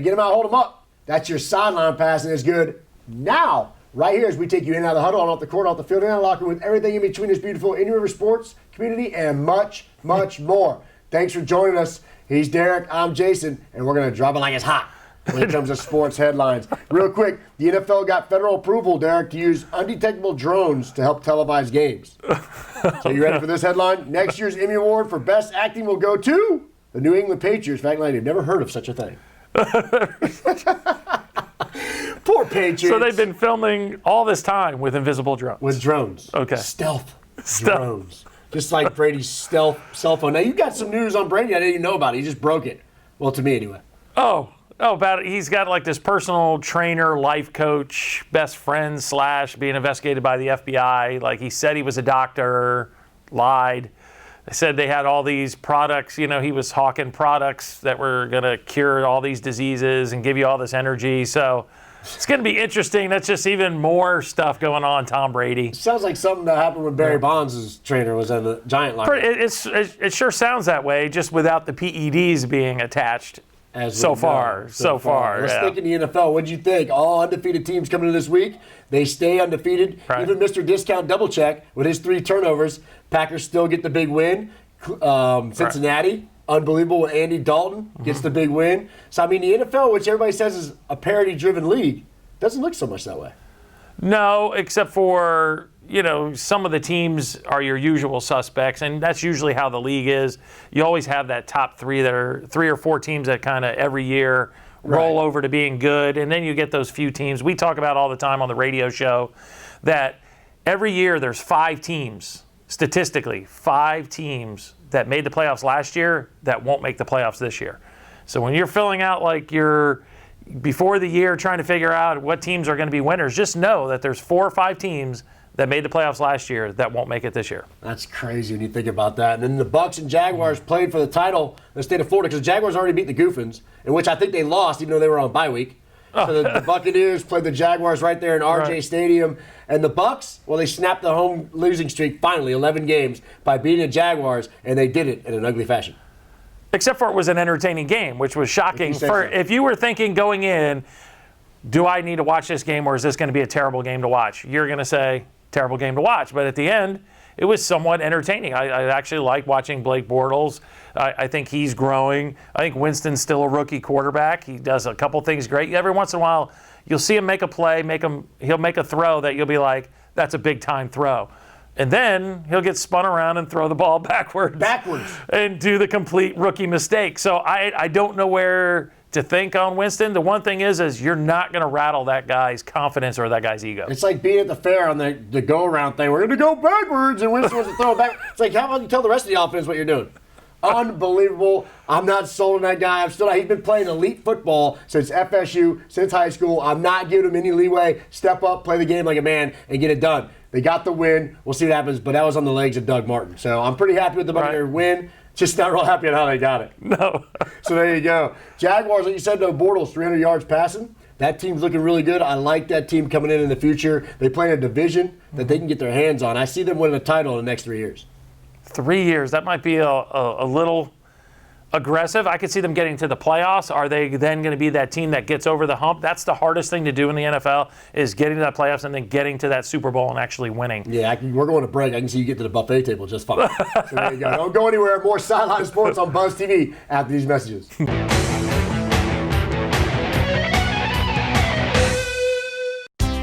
get them out, hold them up. That's your sideline passing is good now. Right here as we take you in and out of the huddle, on off the court, off the field, and out of the locker room with everything in between this beautiful Indian River sports community and much, much more. Thanks for joining us. He's Derek, I'm Jason, and we're going to drop it like it's hot when it comes to sports headlines. Real quick, the NFL got federal approval, Derek, to use undetectable drones to help televise games. So you ready for this headline? Next year's Emmy Award for Best Acting will go to the New England Patriots. In fact, I've never heard of such a thing. Poor Patriots. So they've been filming all this time with invisible drones. With drones. Okay. Stealth drones. Just like Brady's stealth cell phone. Now, you got some news on Brady I didn't even know about it. He just broke it. Well, to me anyway. Oh, about it. He's got like this personal trainer, life coach, best friend / being investigated by the FBI. Like he said he was a doctor, lied. They said they had all these products. You know, he was hawking products that were going to cure all these diseases and give you all this energy. So it's going to be interesting. That's just even more stuff going on, Tom Brady. Sounds like something that happened when Barry Bonds' trainer was in the Giant line. It sure sounds that way, just without the PEDs being attached. So far. Let's Yeah. think in the NFL. What did you think? All undefeated teams coming in this week. They stay undefeated. Right. Even Mr. Discount Double-Check with his 3 turnovers. Packers still get the big win. Cincinnati, unbelievable with Andy Dalton, gets the big win. So, I mean, the NFL, which everybody says is a parity-driven league, doesn't look so much that way. No, except for, you know, some of the teams are your usual suspects, and that's usually how the league is. You always have that top 3 that are 3 or 4 teams that kind of every year roll over to being good, and then you get those few teams. We talk about all the time on the radio show that every year there's 5 teams, statistically, 5 teams that made the playoffs last year that won't make the playoffs this year. So when you're filling out like your before the year trying to figure out what teams are going to be winners, just know that there's 4 or 5 teams that made the playoffs last year that won't make it this year. That's crazy when you think about that. And then the Bucs and Jaguars played for the title in the state of Florida because the Jaguars already beat the Goofins, in which I think they lost even though they were on bye week. So the Buccaneers played the Jaguars right there in RJ Stadium. And the Bucs, well, they snapped the home losing streak finally, 11 games, by beating the Jaguars, and they did it in an ugly fashion. Except for it was an entertaining game, which was shocking. If you were thinking going in, do I need to watch this game or is this going to be a terrible game to watch? You're going to say, terrible game to watch. But at the end, it was somewhat entertaining. I actually like watching Blake Bortles. I think he's growing. I think Winston's still a rookie quarterback. He does a couple things great. Every once in a while, you'll see him make a play, he'll make a throw that you'll be like, that's a big-time throw. And then he'll get spun around and throw the ball backwards. And do the complete rookie mistake. So I don't know where to think on Winston. The one thing is you're not going to rattle that guy's confidence or that guy's ego. It's like being at the fair on the go-around thing. We're going to go backwards, and Winston wants to throw it back. It's like, how about you tell the rest of the offense what you're doing? Unbelievable. I'm not sold on that guy. He's been playing elite football since FSU, since high school. I'm not giving him any leeway. Step up, play the game like a man, and get it done. They got the win. We'll see what happens, but that was on the legs of Doug Martin. So I'm pretty happy with the Buccaneers win. Just not real happy on how they got it. No. So there you go. Jaguars, like you said, though, Bortles, 300 yards passing. That team's looking really good. I like that team coming in the future. They play in a division that they can get their hands on. I see them winning a title in the next 3 years. 3 years, that might be a little aggressive. I could see them getting to the playoffs. Are they then going to be that team that gets over the hump? That's the hardest thing to do in the NFL is getting to that playoffs and then getting to that Super Bowl and actually winning. Yeah, we're going to break. I can see you get to the buffet table just fine. So there you go. Don't go anywhere. More Sideline Sports on Buzz TV after these messages.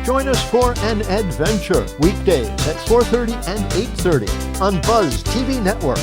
Join us for an adventure weekdays at 4:30 and 8:30 on Buzz TV Network.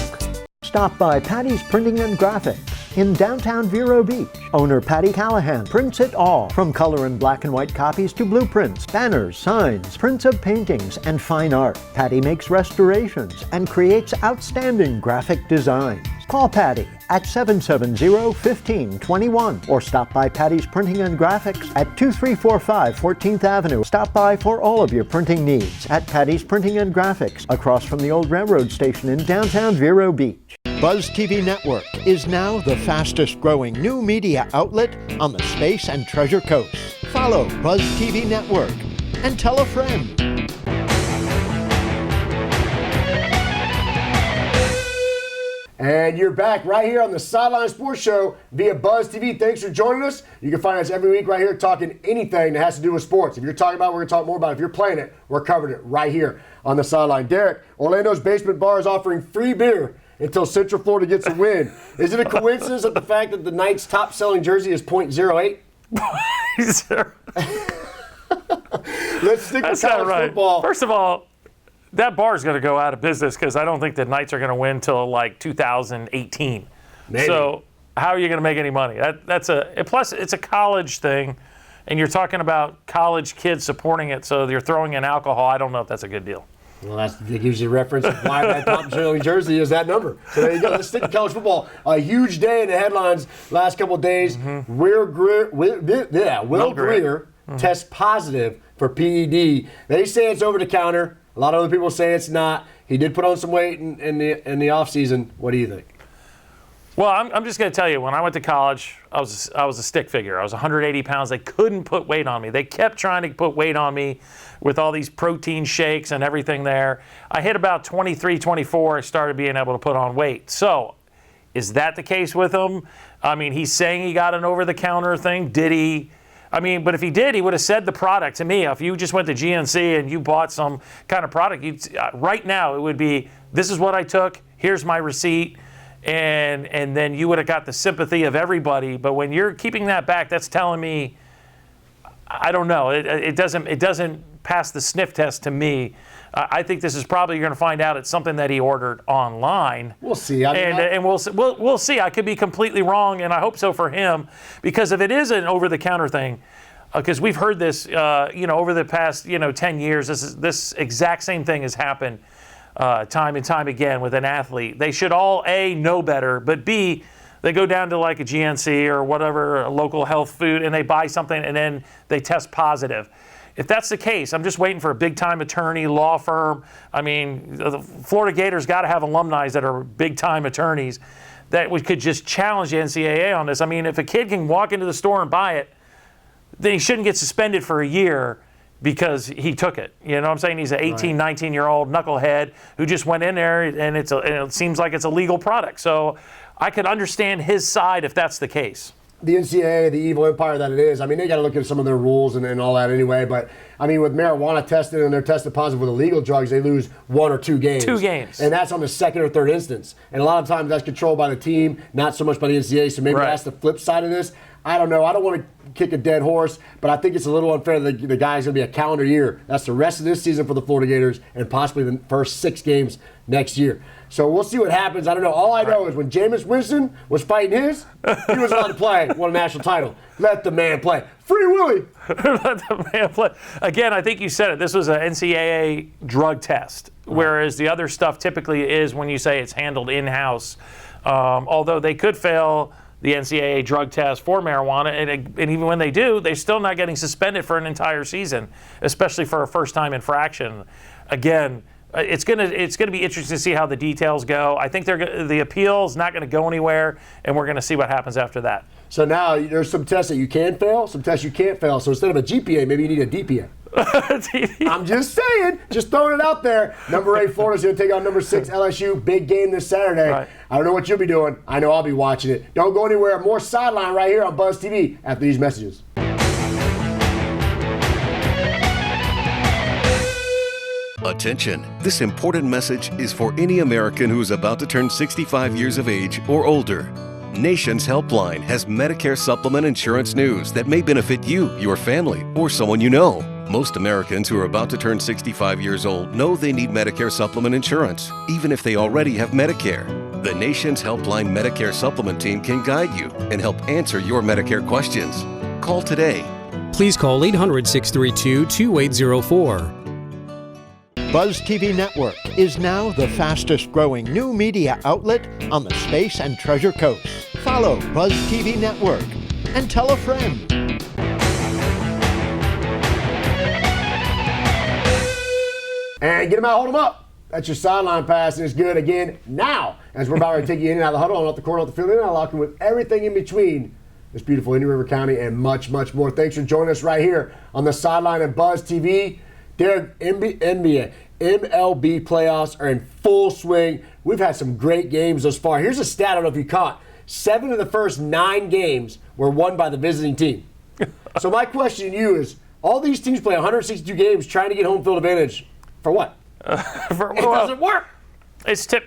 Stop by Patty's Printing and Graphics in downtown Vero Beach. Owner Patty Callahan prints it all, from color and black and white copies to blueprints, banners, signs, prints of paintings, and fine art. Patty makes restorations and creates outstanding graphic designs. Call Patty at 770-1521 or stop by Patty's Printing and Graphics at 2345 14th Avenue. Stop by for all of your printing needs at Patty's Printing and Graphics across from the old railroad station in downtown Vero Beach. Buzz TV Network is now the fastest growing new media outlet on the Space and Treasure Coast. Follow Buzz TV Network and tell a friend. And you're back right here on the Sideline Sports Show via Buzz TV. Thanks for joining us. You can find us every week right here talking anything that has to do with sports. If you're talking about it, we're going to talk more about it. If you're playing it, we're covering it right here on the Sideline. Derek, Orlando's Basement Bar is offering free beer until Central Florida gets a win. Is it a coincidence that the fact that the Knights' top-selling jersey is .08? Let's stick with college football. First of all, that bar is going to go out of business because I don't think the Knights are going to win till like 2018. Maybe. So how are you going to make any money? Plus it's a college thing, and you're talking about college kids supporting it, so you're throwing in alcohol. I don't know if that's a good deal. Well, that gives you a reference of why that top-selling jersey is that number. So there you go. Let's stick to college football. A huge day in the headlines last couple of days. Mm-hmm. Will Greer tests positive for PED. They say it's over the counter. A lot of other people say it's not. He did put on some weight in the offseason. What do you think? Well, I'm just going to tell you, when I went to college, I was a stick figure. I was 180 pounds. They couldn't put weight on me. They kept trying to put weight on me with all these protein shakes and everything there. I hit about 23, 24. I started being able to put on weight. So is that the case with him? I mean, he's saying he got an over-the-counter thing. Did he? I mean, but if he did, he would have said the product to me. If you just went to GNC and you bought some kind of product, right now it would be, this is what I took, here's my receipt, and then you would have got the sympathy of everybody. But when you're keeping that back, that's telling me, I don't know, it doesn't pass the sniff test to me. I think this is probably, you're going to find out it's something that he ordered online. We'll see. And we'll see. I could be completely wrong, and I hope so for him, because if it is an over-the-counter thing, because we've heard this, over the past, 10 years, this exact same thing has happened time and time again with an athlete. They should all, A, know better, but B, they go down to like a GNC or whatever, a local health food, and they buy something, and then they test positive. If that's the case, I'm just waiting for a big-time attorney, law firm. I mean, the Florida Gators got to have alumni that are big-time attorneys that could just challenge the NCAA on this. I mean, if a kid can walk into the store and buy it, then he shouldn't get suspended for a year because he took it. You know what I'm saying? He's an 18, 19-year-old knucklehead who just went in there, and it seems like it's a legal product. So I could understand his side if that's the case. The NCAA, the evil empire that it is, I mean, they got to look at some of their rules and all that anyway. But, I mean, with marijuana tested and they're tested positive with illegal drugs, they lose 1 or 2 games. 2 games. And that's on the second or third instance. And a lot of times that's controlled by the team, not so much by the NCAA. So maybe that's the flip side of this. I don't know. I don't want to kick a dead horse, but I think it's a little unfair that the guy's going to be a calendar year. That's the rest of this season for the Florida Gators and possibly the first 6 games next year. So we'll see what happens. I don't know. All I know is when Jameis Winston was fighting his, he was allowed to play, won a national title. Let the man play. Free Willy. Let the man play. Again, I think you said it. This was an NCAA drug test, whereas the other stuff typically is when you say it's handled in-house. Although they could fail the NCAA drug test for marijuana, and even when they do, they're still not getting suspended for an entire season, especially for a first-time infraction. Again, it's gonna be interesting to see how the details go. I think the appeal is not going to go anywhere, and we're going to see what happens after that. So now there's some tests that you can fail, some tests you can't fail. So instead of a GPA, maybe you need a DPA. I'm just saying, just throwing it out there. Number 8 Florida's going to take on number 6 LSU. Big game this Saturday. Right. I don't know what you'll be doing. I know I'll be watching it. Don't go anywhere. More Sideline right here on Buzz TV after these messages. Attention, this important message is for any American who is about to turn 65 years of age or older. Nation's Helpline has Medicare supplement insurance news that may benefit you, your family, or someone you know. Most Americans who are about to turn 65 years old know they need Medicare supplement insurance, even if they already have Medicare. The Nation's Helpline Medicare supplement team can guide you and help answer your Medicare questions. Call today. Please call 800-632-2804. Buzz TV Network is now the fastest growing new media outlet on the Space and Treasure Coast. Follow Buzz TV Network and tell a friend. And get them out, hold them up. That's your sideline pass, and it's good again now as we're about to take you in and out of the huddle, and off the corner, off the field, in and out locking with everything in between this beautiful Indian River County and much, much more. Thanks for joining us right here on the Sideline and Buzz TV. Derek, NBA MLB playoffs are in full swing. We've had some great games thus far. Here's a stat I don't know if you caught. 7 of the first 9 games were won by the visiting team. So my question to you is, all these teams play 162 games trying to get home field advantage for what? It doesn't work.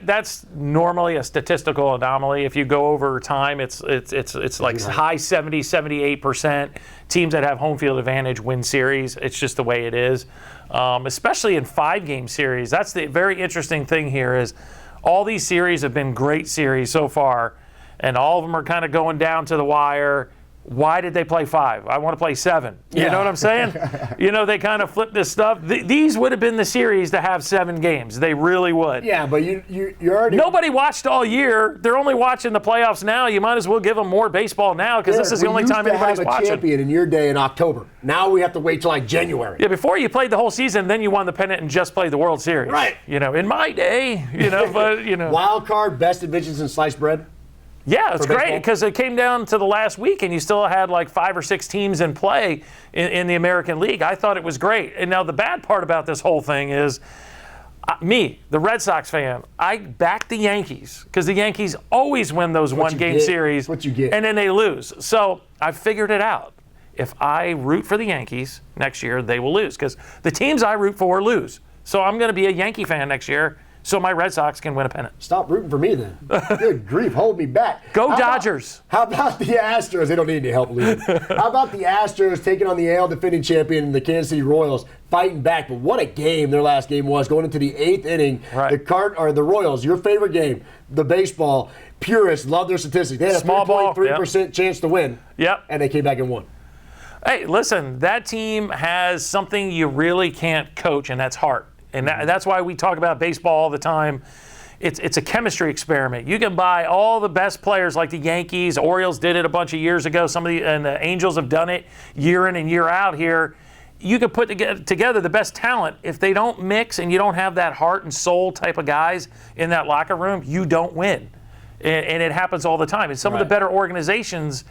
That's normally a statistical anomaly. If you go over time, it's like high 70, 78%. Teams that have home field advantage win series. It's just the way it is, especially in 5-game series. That's the very interesting thing here is all these series have been great series so far, and all of them are kind of going down to the wire. Why did they play 5? I want to play 7. You know what I'm saying? They kind of flip this stuff. These would have been the series to have 7 games. They really would. Yeah, but you already... Nobody watched all year. They're only watching the playoffs now. You might as well give them more baseball now because this is the only time anybody's watching. We used to have a champion in your day in October. Now we have to wait till like January. Yeah, before you played the whole season, then you won the pennant and just played the World Series. Right. In my day, but. Wild card, best divisions in sliced bread? Yeah, it's great because it came down to the last week and you still had like 5 or 6 teams in play in the American League. I thought it was great. And now the bad part about this whole thing is me, the Red Sox fan, I back the Yankees because the Yankees always win those one-game series. What you get. And then they lose. So I figured it out. If I root for the Yankees next year, they will lose because the teams I root for lose. So I'm going to be a Yankee fan next year so my Red Sox can win a pennant. Stop rooting for me then. Good grief, hold me back. Go Dodgers. How about the Astros? They don't need any help losing. How about the Astros taking on the AL defending champion, the Kansas City Royals, fighting back? But what a game their last game was, going into the 8th inning. Right. The Royals, your favorite game, the baseball, purists love their statistics. They had a 3.3% chance to win. Yep. And they came back and won. Hey, listen, that team has something you really can't coach, and that's heart. And that's why we talk about baseball all the time. It's a chemistry experiment. You can buy all the best players like the Yankees, Orioles did it a bunch of years ago. And the Angels have done it year in and year out here. You can put together the best talent. If they don't mix and you don't have that heart and soul type of guys in that locker room, you don't win. And it happens all the time. And some of the better organizations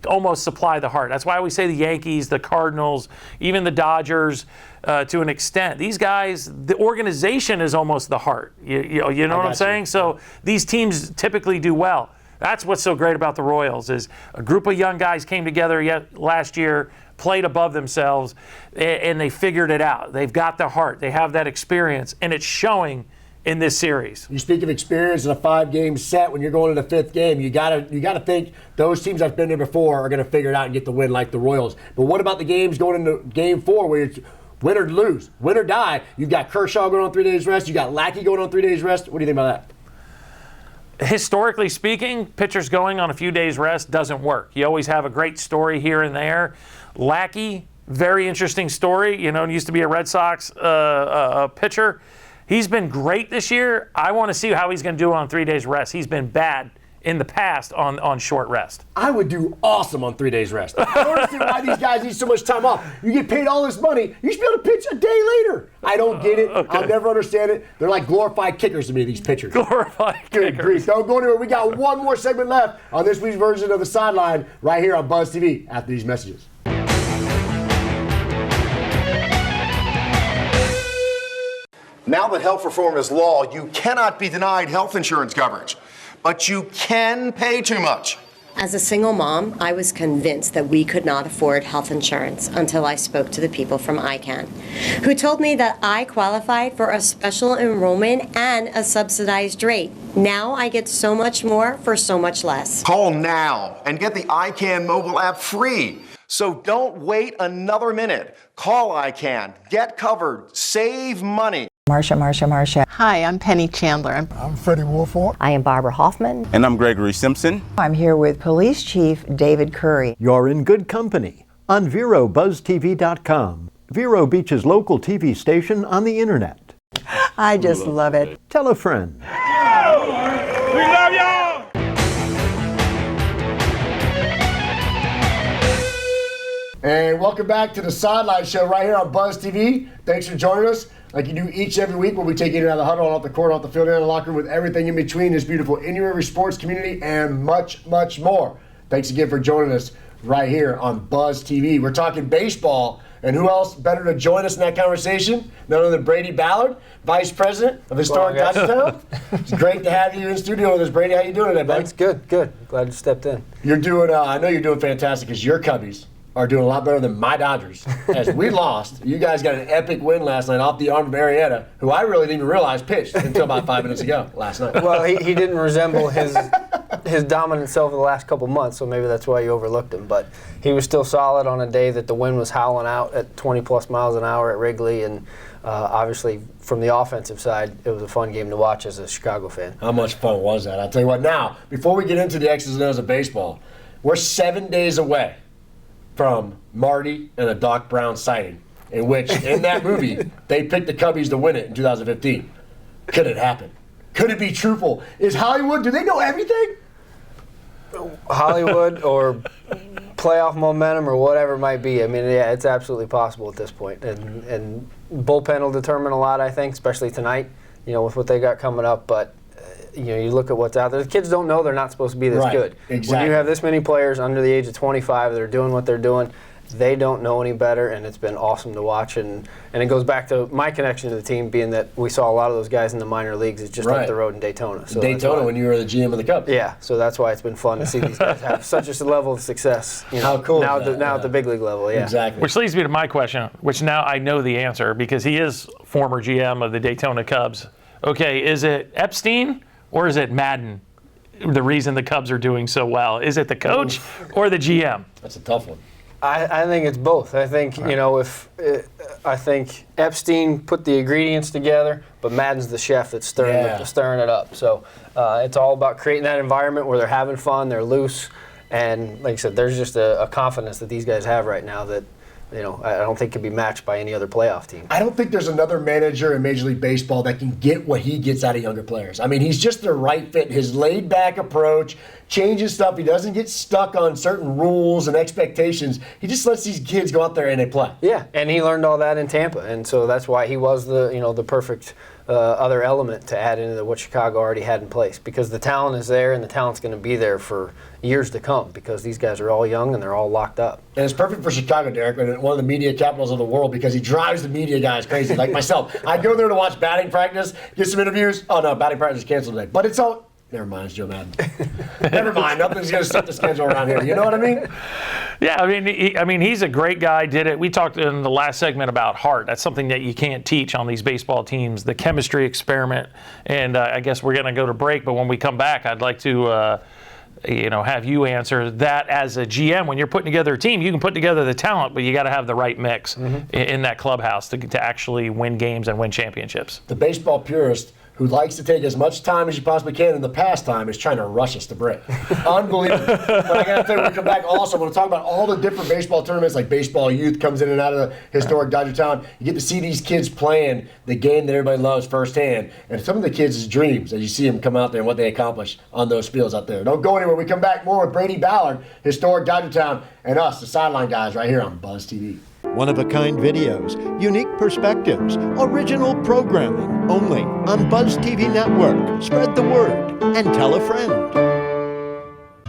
almost supply the heart. That's why we say the Yankees, the Cardinals, even the Dodgers to an extent. These guys, the organization is almost the heart. You know what I'm saying? So these teams typically do well. That's what's so great about the Royals is a group of young guys came together last year, played above themselves, and they figured it out. They've got the heart. They have that experience, and it's showing in this series. You speak of experience in a 5-game set. When you're going to the 5th game, you gotta think those teams that've been there before are going to figure it out and get the win like the Royals. But what about the games going into Game 4 where it's win or lose, win or die? You've got Kershaw going on 3 days rest. You got Lackey going on 3 days rest. What do you think about that? Historically speaking, pitchers going on a few days rest doesn't work. You always have a great story here and there. Lackey, very interesting story. Used to be a Red Sox pitcher. He's been great this year. I want to see how he's going to do on 3 days rest. He's been bad in the past on short rest. I would do awesome on 3 days rest. I don't understand why these guys need so much time off. You get paid all this money. You should be able to pitch a day later. I don't get it. Okay. I'll never understand it. They're like glorified kickers to me, these pitchers. Glorified Good kickers. grief. Don't go anywhere. We got one more segment left on this week's version of The Sideline right here on Buzz TV after these messages. Now that health reform is law, you cannot be denied health insurance coverage, but you can pay too much. As a single mom, I was convinced that we could not afford health insurance until I spoke to the people from ICANN, who told me that I qualified for a special enrollment and a subsidized rate. Now I get so much more for so much less. Call now and get the ICANN mobile app free. So don't wait another minute. Call ICANN, get covered, save money. Marsha. Hi, I'm Penny Chandler. I'm Freddie Wolford. I am Barbara Hoffman. And I'm Gregory Simpson. I'm here with Police Chief David Curry. You're in good company on VeroBuzzTV.com, Vero Beach's local TV station on the internet. I just love it. Tell a friend. We love y'all! And welcome back to the Sideline Show right here on Buzz TV. Thanks for joining us. Like you do each every week, where we take you in and out of the huddle, off the court, off the field, and in the locker room, with everything in between, this beautiful Indy sports community, and much, much more. Thanks again for joining us right here on Buzz TV. We're talking baseball And who else better to join us in that conversation? None other than Brady Ballard, Vice President of Historic Dodgetown. It's great to have you in studio with us, Brady. How you doing today, buddy? Thanks. Good. Glad you stepped in. You're doing. I know you're doing fantastic because your Cubbies are doing a lot better than my Dodgers. As we lost, you guys got an epic win last night off the arm of Marietta, who I really didn't even realize pitched until about 5 minutes ago last night. Well, he didn't resemble his dominant self of the last couple months, so maybe that's why you overlooked him. But he was still solid on a day that the wind was howling out at 20-plus miles an hour at Wrigley, and obviously from the offensive side, it was a fun game to watch as a Chicago fan. How much fun was that? I'll tell you what. Now, before we get into the X's and O's of baseball, we're 7 days away from Marty and a Doc Brown sighting, in which, in that movie, they picked the Cubbies to win it in 2015. Could it happen? Could it be truthful? Is Hollywood, do they know everything? Hollywood or playoff momentum or whatever it might be. I mean, yeah, it's absolutely possible at this point. And bullpen will determine a lot, I think, especially tonight, with what they got coming up. But you look at what's out there. The kids don't know they're not supposed to be this good. Exactly. When you have this many players under the age of 25 that are doing what they're doing, they don't know any better, and it's been awesome to watch. And it goes back to my connection to the team being that we saw a lot of those guys in the minor leagues. It's just up the road in Daytona. So Daytona when you were the GM of the Cubs. Yeah, so that's why it's been fun to see these guys have such a level of success. How cool now, is that? now at the big league level, yeah. Exactly. Which leads me to my question, which now I know the answer because he is former GM of the Daytona Cubs. Okay, is it Epstein or is it Madden? The reason the Cubs are doing so well, is it the coach or the GM? That's a tough one. I think it's both. I think I think Epstein put the ingredients together, but Madden's the chef that's stirring it up. So it's all about creating that environment where they're having fun, they're loose, and like I said, there's just a confidence that these guys have right now that I don't think can be matched by any other playoff team. I don't think there's another manager in Major League Baseball that can get what he gets out of younger players. I mean, he's just the right fit. His laid-back approach, changes stuff. He doesn't get stuck on certain rules and expectations. He just lets these kids go out there and they play. Yeah, and he learned all that in Tampa, and so that's why he was the perfect other element to add into what Chicago already had in place, because the talent is there and the talent's going to be there for years to come because these guys are all young and they're all locked up. And it's perfect for Chicago, Derek, one of the media capitals of the world, because he drives the media guys crazy, like myself. I go there to watch batting practice, get some interviews. Oh, no, batting practice is canceled today. But it's all... Never mind, it's Joe Madden. Never mind, nothing's going to set the schedule around here. You know what I mean? Yeah, I mean, he's a great guy. Did it. We talked in the last segment about heart. That's something that you can't teach on these baseball teams. The chemistry experiment. And I guess we're going to go to break. But when we come back, I'd like to, have you answer that as a GM. When you're putting together a team, you can put together the talent, but you got to have the right mix in that clubhouse to actually win games and win championships. The baseball purist who likes to take as much time as you possibly can in the pastime is trying to rush us to break. Unbelievable. But I got to tell you, when we come back also, I'm going to talk about all the different baseball tournaments, like Baseball Youth comes in and out of the historic Dodgertown. You get to see these kids playing the game that everybody loves firsthand. And some of the kids' dreams as you see them come out there and what they accomplish on those fields out there. Don't go anywhere. We come back more with Brady Ballard, historic Dodgertown, and us, the Sideline guys, right here on Buzz TV. One-of-a-kind videos, unique perspectives, original programming, only on Buzz TV Network. Spread the word and tell a friend.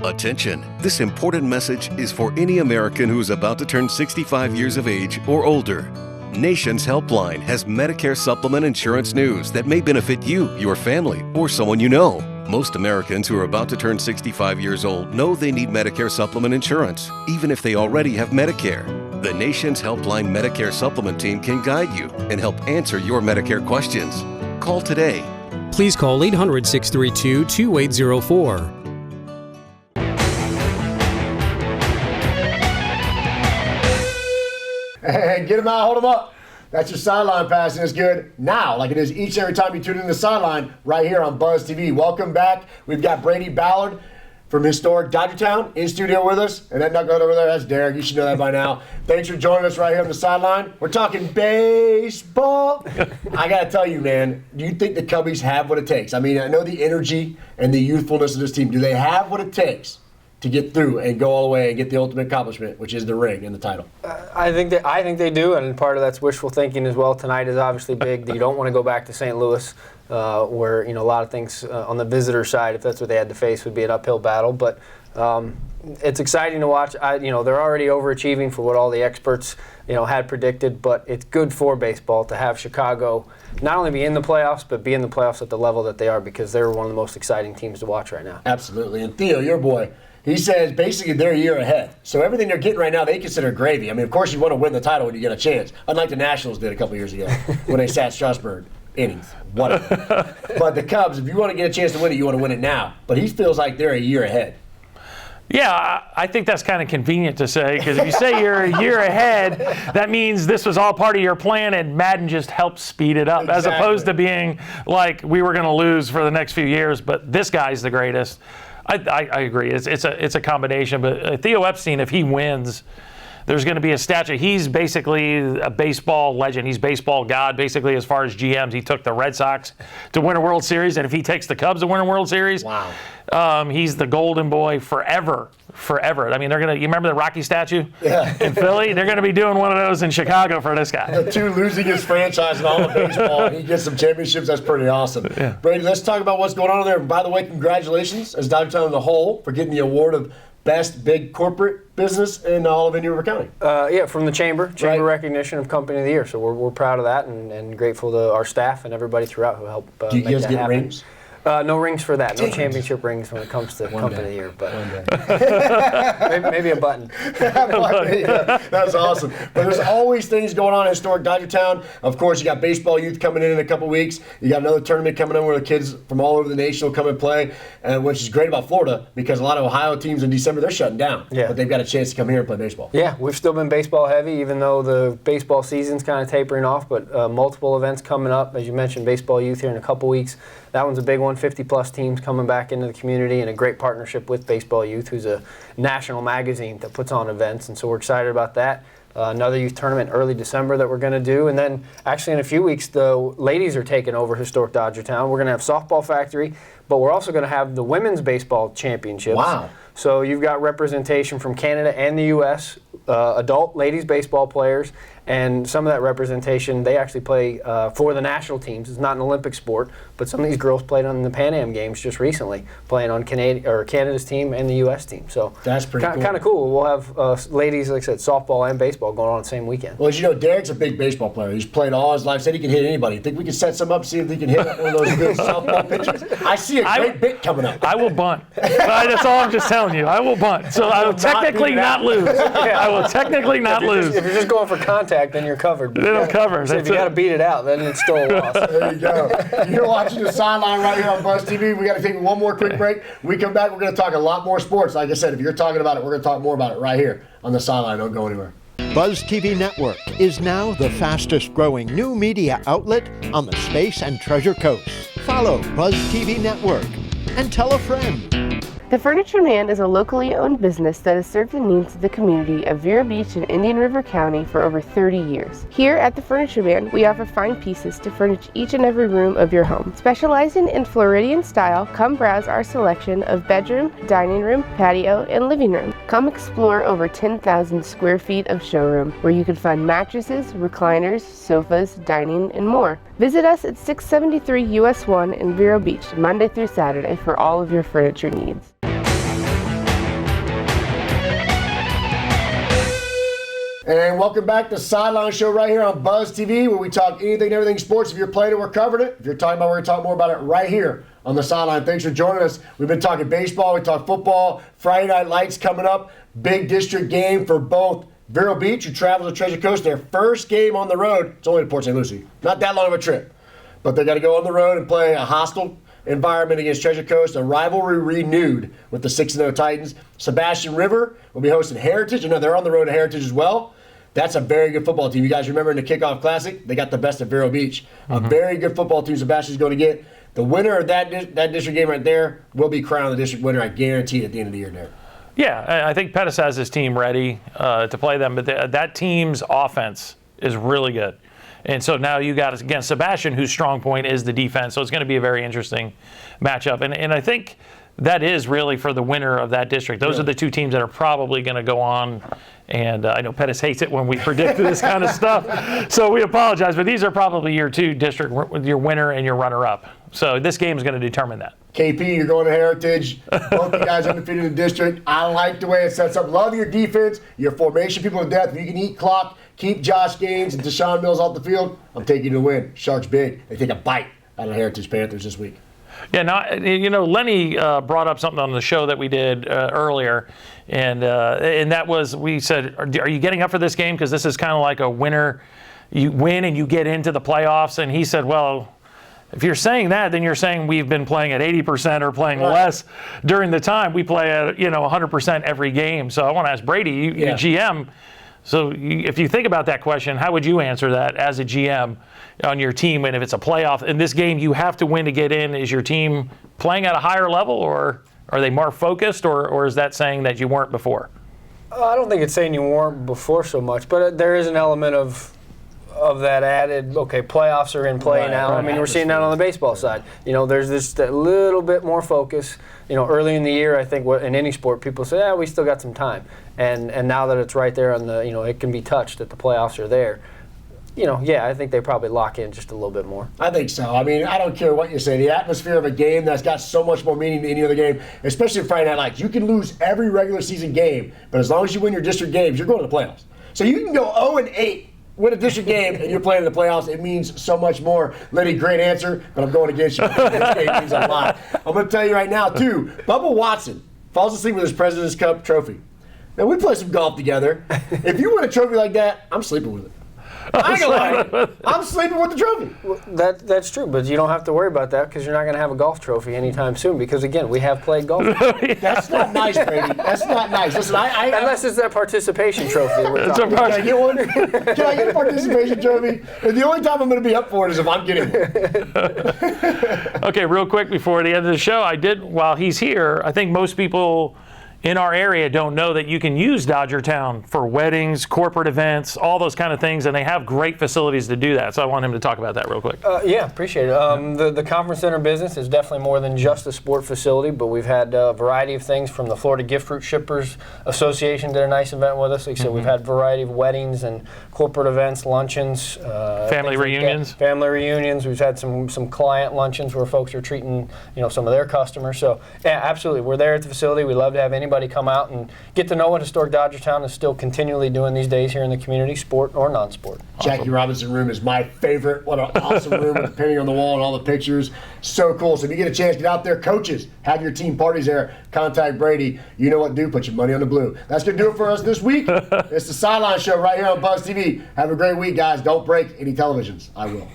Attention! This important message is for any American who's about to turn 65 years of age or older. Nation's Helpline has Medicare supplement insurance news that may benefit you, your family, or someone you know. Most Americans who are about to turn 65 years old know they need Medicare supplement insurance, even if they already have Medicare. The Nation's Helpline Medicare Supplement Team can guide you and help answer your Medicare questions. Call today. Please call 800-632-2804. Hey, get them out, hold them up. That's your sideline pass, and it's good now, like it is each and every time you tune in the sideline right here on Buzz TV. Welcome back. We've got Brady Ballard from historic Dodgertown in studio with us. And that nutgut over there, that's Derek. You should know that by now. Thanks for joining us right here on the sideline. We're talking baseball. I got to tell you, man, do you think the Cubbies have what it takes? I mean, I know the energy and the youthfulness of this team. Do they have what it takes to get through and go all the way and get the ultimate accomplishment, which is the ring and the title? I think they do, and part of that's wishful thinking as well. Tonight is obviously big. You don't want to go back to St. Louis, where a lot of things on the visitor side, if that's what they had to face, would be an uphill battle. But It's exciting to watch. They're already overachieving for what all the experts, had predicted, but it's good for baseball to have Chicago not only be in the playoffs, but be in the playoffs at the level that they are, because they're one of the most exciting teams to watch right now. Absolutely. And Theo, your boy, he says basically they're a year ahead. So everything they're getting right now, they consider gravy. I mean, of course you want to win the title when you get a chance, unlike the Nationals did a couple years ago when they sat Strasburg. Innings, whatever. But the Cubs, if you want to get a chance to win it, you want to win it now. But he feels like they're a year ahead. Yeah, I think that's kind of convenient to say, because if you say you're a year ahead, that means this was all part of your plan and Madden just helped speed it up, as opposed to being like we were going to lose for the next few years, but this guy's the greatest. I agree. It's a combination, but Theo Epstein, if he wins, there's going to be a statue. He's basically a baseball legend. He's baseball god, basically, as far as GMs. He took the Red Sox to win a World Series, and if he takes the Cubs to win a World Series, he's the golden boy forever. I mean, you remember the Rocky statue in Philly? They're going to be doing one of those in Chicago for this guy. The two losingest franchise in all of baseball, and he gets some championships. That's pretty awesome. Yeah. Brady, let's talk about what's going on there. By the way, congratulations as Dodgetown as a whole for getting the award of Best Big Corporate Business in all of Indian River County. From the Chamber recognition of Company of the Year. So we're proud of that and grateful to our staff and everybody throughout who helped Do you make guys that get happen. rings? No rings for that. No championship rings when it comes to Company of the Year. But maybe a button. That's awesome. But there's always things going on in historic Dodgertown. Of course, you got baseball youth coming in a couple weeks. You got another tournament coming in where the kids from all over the nation will come and play, which is great about Florida because a lot of Ohio teams in December, they're shutting down. Yeah. But they've got a chance to come here and play baseball. Yeah, we've still been baseball heavy, even though the baseball season's kind of tapering off, but multiple events coming up. As you mentioned, baseball youth here in a couple weeks. That one's a big one, 50-plus teams coming back into the community, and a great partnership with Baseball Youth, who's a national magazine that puts on events, and so we're excited about that. Another youth tournament early December that we're going to do, and then actually in a few weeks, the ladies are taking over Historic Dodgertown. We're going to have Softball Factory, but we're also going to have the Women's Baseball Championships. Wow. So you've got representation from Canada and the U.S., adult ladies baseball players, and some of that representation, they actually play for the national teams. It's not an Olympic sport, but some of these girls played on the Pan Am Games just recently, playing on Canada's team and the U.S. team. So that's pretty cool. Kind of cool. We'll have ladies, like I said, softball and baseball going on the same weekend. Well, as you know, Derek's a big baseball player. He's played all his life. Said he can hit anybody. Think we can set some up, see if he can hit one of those good softball pitches? I see a great bit coming up. I will bunt. That's all I'm just telling you. I will bunt. So I will technically not lose. I will technically not lose. If you're just going for contact, then you're covered. They don't cover. So if you got to beat it out, then it's still a loss. There you go. You're watching the Sideline right here on Buzz TV. We got to take one more quick break. When we come back, we're going to talk a lot more sports. Like I said, if you're talking about it, we're going to talk more about it right here on the Sideline. Don't go anywhere. Buzz TV Network is now the fastest growing new media outlet on the Space and Treasure Coast. Follow Buzz TV Network and tell a friend. The Furniture Man is a locally owned business that has served the needs of the community of Vero Beach and Indian River County for over 30 years. Here at the Furniture Man, we offer fine pieces to furnish each and every room of your home. Specializing in Floridian style, come browse our selection of bedroom, dining room, patio, and living room. Come explore over 10,000 square feet of showroom where you can find mattresses, recliners, sofas, dining, and more. Visit us at 673 US 1 in Vero Beach, Monday through Saturday for all of your furniture needs. And welcome back to Sideline Show right here on Buzz TV, where we talk anything and everything sports. If you're playing it, we're covering it. If you're talking about it, we're going to talk more about it right here on the Sideline. Thanks for joining us. We've been talking baseball, we talked football, Friday Night Lights coming up. Big district game for both Vero Beach, who travels to Treasure Coast. Their first game on the road. It's only to Port St. Lucie. Not that long of a trip. But they got to go on the road and play a hostile environment against Treasure Coast, a rivalry renewed with the 6-0 Titans. Sebastian River will be hosting Heritage. I know they're on the road to Heritage as well. That's a very good football team. You guys remember in the Kickoff Classic, they got the best of Vero Beach. A very good football team Sebastian's going to get. The winner of that district game right there will be crowned the district winner, I guarantee, at the end of the year there. Yeah, I think Pettis has his team ready to play them, but that team's offense is really good. And so now you got, again, Sebastian, whose strong point is the defense, so it's going to be a very interesting matchup. And I think that is really for the winner of that district. Those are the two teams that are probably going to go on And I know Pettis hates it when we predict this kind of stuff, so we apologize. But these are probably your two district, your winner and your runner-up. So this game is going to determine that. KP, you're going to Heritage. Both you guys undefeated in the district. I like the way it sets up. Love your defense, your formation, people to death. If you can eat clock, keep Josh Gaines and Deshaun Mills off the field, I'm taking you to win. Sharks big. They take a bite out of the Heritage Panthers this week. Yeah, now, you know, Lenny brought up something on the show that we did earlier, and that was, we said, are you getting up for this game? Because this is kind of like a winner. You win and you get into the playoffs. And he said, well, if you're saying that, then you're saying we've been playing at 80% or playing less during the time. We play at, 100% every game. So I want to ask Brady, you GM, so if you think about that question, how would you answer that as a GM on your team? And if it's a playoff, in this game you have to win to get in, is your team playing at a higher level, or are they more focused, or is that saying that you weren't before? I don't think it's saying you weren't before so much, but there is an element of that added, okay, playoffs are in play now. I mean, we're seeing that on the baseball side. There's just a little bit more focus. Early in the year, I think in any sport, people say, we still got some time. And now that it's right there on the, it can be touched, that the playoffs are there. I think they probably lock in just a little bit more. I think so. I mean, I don't care what you say. The atmosphere of a game that's got so much more meaning than any other game, especially Friday Night Lights. You can lose every regular season game, but as long as you win your district games, you're going to the playoffs. So you can go 0-8. Win a district game and you're playing in the playoffs, it means so much more. Lenny, great answer, but I'm going against you. This game means a lot. I'm going to tell you right now, too, Bubba Watson falls asleep with his President's Cup trophy. Now, we play some golf together. If you win a trophy like that, I'm sleeping with it. I ain't gonna lie. I'm sleeping with the trophy. Well, that's true, but you don't have to worry about that because you're not going to have a golf trophy anytime soon because, again, we have played golf. That's not nice, Brady. That's not nice. Listen, unless it's that participation trophy. Can I get one? Can I get a participation trophy? And the only time I'm going to be up for it is if I'm getting it. Okay, real quick before the end of the show, while he's here, I think most people in our area don't know that you can use Dodger Town for weddings, corporate events, all those kind of things, and they have great facilities to do that. So I want him to talk about that real quick. Appreciate it. The Conference Center business is definitely more than just a sport facility, but we've had a variety of things from the Florida Gift Fruit Shippers Association did a nice event with us. Like I said, we've had a variety of weddings and corporate events, luncheons. Family reunions. Family reunions. We've had some client luncheons where folks are treating some of their customers. So, yeah, absolutely. We're there at the facility. We love to have anybody come out and get to know what Historic Dodgertown is still continually doing these days here in the community, sport or non-sport. Jackie Robinson room is my favorite. What an awesome room with the painting on the wall and all the pictures. So cool. So if you get a chance, get out there. Coaches, have your team parties there. Contact Brady. You know what to do. Put your money on the blue. That's going to do it for us this week. It's the Sideline Show right here on Buzz TV. Have a great week, guys. Don't break any televisions. I will.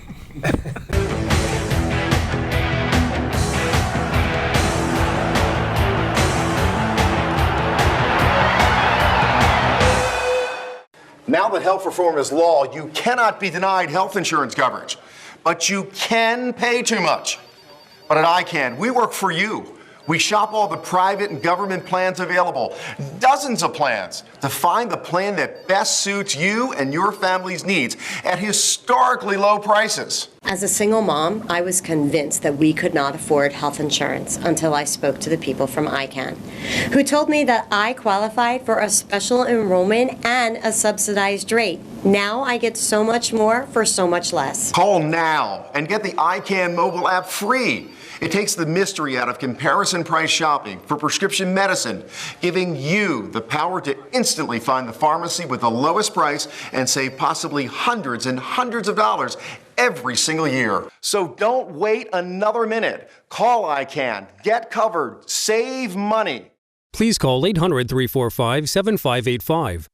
Now that health reform is law, you cannot be denied health insurance coverage, but you can pay too much. But at ICANN, we work for you. We shop all the private and government plans available, dozens of plans, to find the plan that best suits you and your family's needs at historically low prices. As a single mom, I was convinced that we could not afford health insurance until I spoke to the people from ICANN, who told me that I qualified for a special enrollment and a subsidized rate. Now I get so much more for so much less. Call now and get the ICANN mobile app free. It takes the mystery out of comparison price shopping for prescription medicine, giving you the power to instantly find the pharmacy with the lowest price and save possibly hundreds and hundreds of dollars every single year. So don't wait another minute. Call ICANN, get covered, save money. Please call 800-345-7585